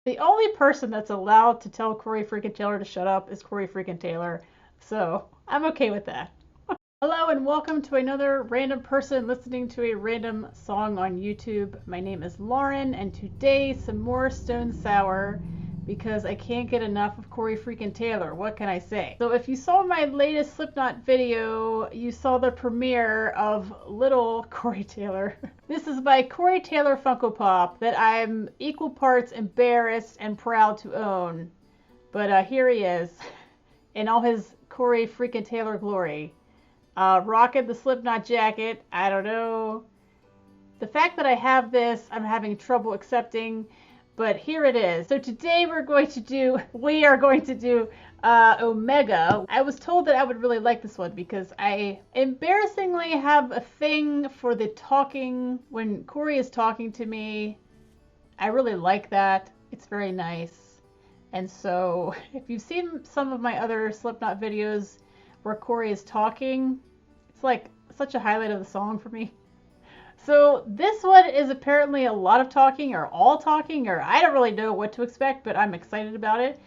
The only person that's allowed to tell Corey freaking Taylor to shut up is Corey freaking Taylor. So I'm okay with that. Hello and welcome to another random person listening to a random song on YouTube. My name is Lauren and today some more Stone Sour because I can't get enough of Corey freaking Taylor. What can I say? So if you saw my latest Slipknot video, you saw the premiere of Little Corey Taylor. This is my Corey Taylor Funko Pop that I'm equal parts embarrassed and proud to own. But here he is in all his Corey freaking Taylor glory. Rocking the Slipknot jacket. I don't know. The fact that I have this, I'm having trouble accepting, but here it is. So today we are going to do Omega. I was told that I would really like this one because I embarrassingly have a thing for the talking. When Corey is talking to me, I really like that. It's very nice. And so if you've seen some of my other Slipknot videos where Corey is talking, it's like such a highlight of the song for me. So this one is apparently a lot of talking or all talking, or I don't really know what to expect, but I'm excited about it.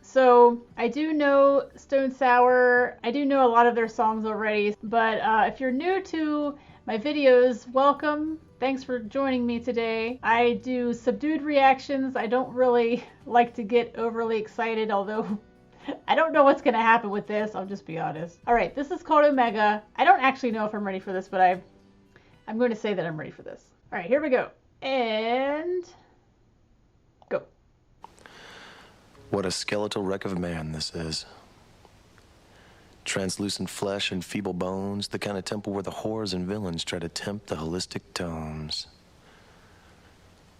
So I do know Stone Sour. I do know a lot of their songs already, but if you're new to my videos, welcome. Thanks for joining me today. I do subdued reactions. I don't really like to get overly excited, although I don't know what's going to happen with this. I'll just be honest. All right, this is called Omega. I don't actually know if I'm ready for this, but I'm going to say that I'm ready for this. All right, here we go. And go. What a skeletal wreck of a man this is. Translucent flesh and feeble bones, the kind of temple where the whores and villains try to tempt the holistic tomes.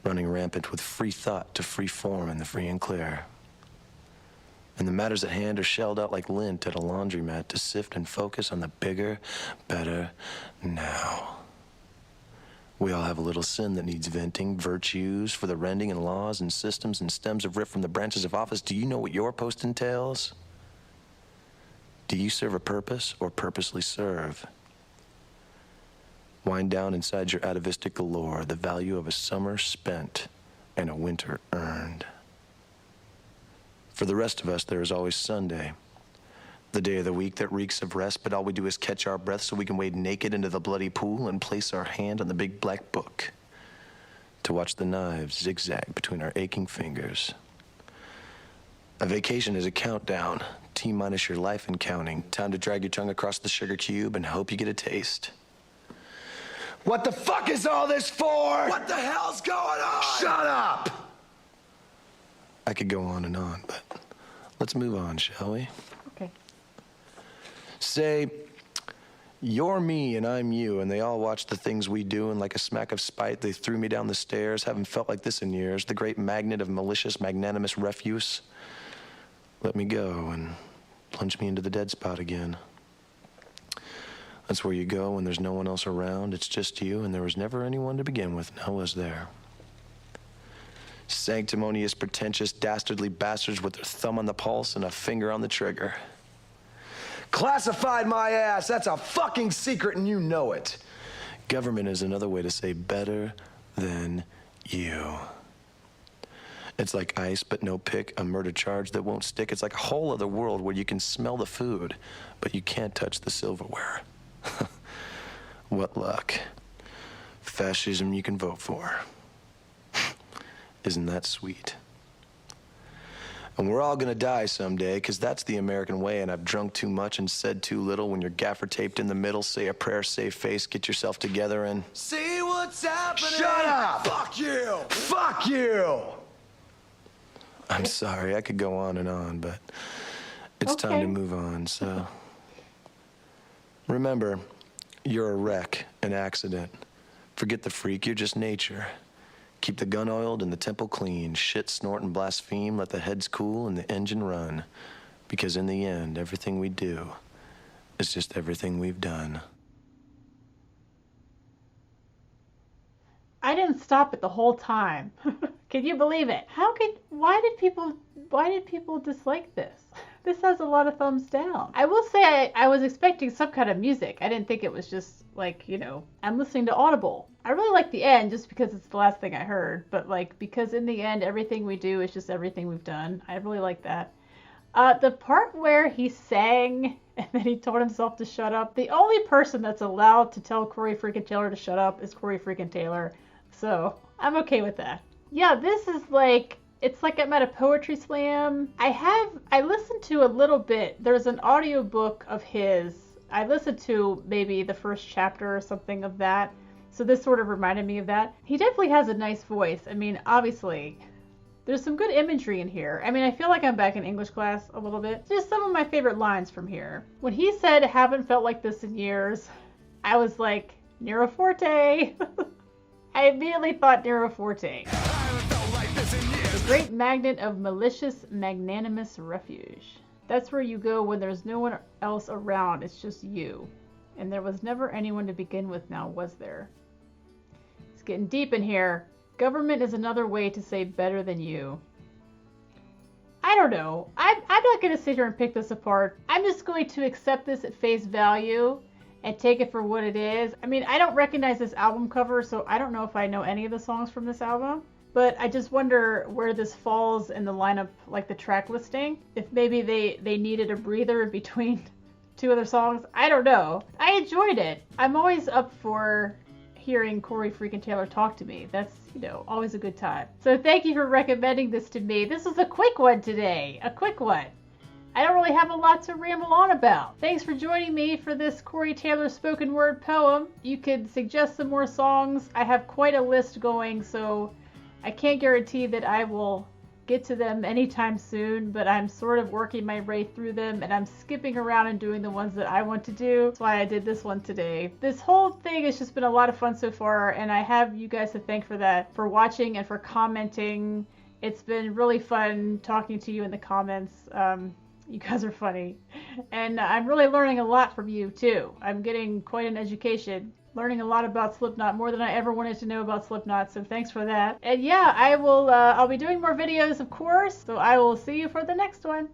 Running rampant with free thought to free form in the free and clear. And the matters at hand are shelled out like lint at a laundromat to sift and focus on the bigger, better now. We all have a little sin that needs venting, virtues for the rending and laws and systems and stems of ripped from the branches of office. Do you know what your post entails? Do you serve a purpose or purposely serve? Wind down inside your atavistic galore the value of a summer spent and a winter earned. For the rest of us, there is always Sunday, the day of the week that reeks of rest, but all we do is catch our breath so we can wade naked into the bloody pool and place our hand on the big black book to watch the knives zigzag between our aching fingers. A vacation is a countdown, T-minus your life and counting. Time to drag your tongue across the sugar cube and hope you get a taste. What the fuck is all this for? What the hell's going on? Shut up! I could go on and on, but let's move on, shall we? Okay. Say, you're me and I'm you, and they all watch the things we do, and like a smack of spite, they threw me down the stairs. Haven't felt like this in years. The great magnet of malicious, magnanimous refuse. Let me go and plunge me into the dead spot again. That's where you go when there's no one else around. It's just you, and there was never anyone to begin with, now was there? Sanctimonious, pretentious, dastardly bastards with their thumb on the pulse and a finger on the trigger. Classified my ass! That's a fucking secret and you know it. Government is another way to say better than you. It's like ice but no pick, a murder charge that won't stick. It's like a whole other world where you can smell the food, but you can't touch the silverware. What luck. Fascism you can vote for. Isn't that sweet? And we're all gonna die someday, because that's the American way, and I've drunk too much and said too little. When you're gaffer taped in the middle, say a prayer, save face, get yourself together and see what's happening. Shut up! Fuck you! Fuck you! I'm sorry, I could go on and on, but it's time to move on, so. Remember, you're a wreck, an accident. Forget the freak, you're just nature. Keep the gun oiled and the temple clean. Shit, snort, and blaspheme. Let the heads cool and the engine run. Because in the end, everything we do is just everything we've done. I didn't stop it the whole time. Can you believe it? Why did people dislike this? This has a lot of thumbs down. I will say I was expecting some kind of music. I didn't think it was just Like, you know, I'm listening to Audible. I really like the end just because it's the last thing I heard, but like because in the end everything we do is just everything we've done. I really like that. The part where he sang and then he told himself to shut up. The only person that's allowed to tell Corey freaking Taylor to shut up is Corey freaking Taylor. So I'm okay with that. Yeah, this is like, it's like I'm at a poetry slam. I listened to a little bit. There's an audiobook of his. I listened to maybe the first chapter or something of that. So this sort of reminded me of that. He definitely has a nice voice. I mean, obviously, there's some good imagery in here. I mean, I feel like I'm back in English class a little bit. Just some of my favorite lines from here. When he said, haven't felt like this in years, I was like, Nero Forte. I immediately thought Nero Forte. The great magnet of malicious, magnanimous refuge. That's where you go when there's no one else around. It's just you. And there was never anyone to begin with now, was there? It's getting deep in here. Government is another way to say better than you. I don't know. I'm not going to sit here and pick this apart. I'm just going to accept this at face value and take it for what it is. I mean, I don't recognize this album cover, so I don't know if I know any of the songs from this album. But I just wonder where this falls in the lineup, like the track listing. If maybe they needed a breather between two other songs. I don't know. I enjoyed it. I'm always up for hearing Corey freaking Taylor talk to me. That's, you know, always a good time. So thank you for recommending this to me. This was a quick one today. A quick one. I don't really have a lot to ramble on about. Thanks for joining me for this Corey Taylor spoken word poem. You could suggest some more songs. I have quite a list going, so I can't guarantee that I will get to them anytime soon, but I'm sort of working my way through them and I'm skipping around and doing the ones that I want to do. That's why I did this one today. This whole thing has just been a lot of fun so far, and I have you guys to thank for that, for watching and for commenting. It's been really fun talking to you in the comments. You guys are funny. And I'm really learning a lot from you too. I'm getting quite an education. Learning a lot about Slipknot, more than I ever wanted to know about Slipknot, so thanks for that. And yeah, I'll be doing more videos, of course, so I will see you for the next one.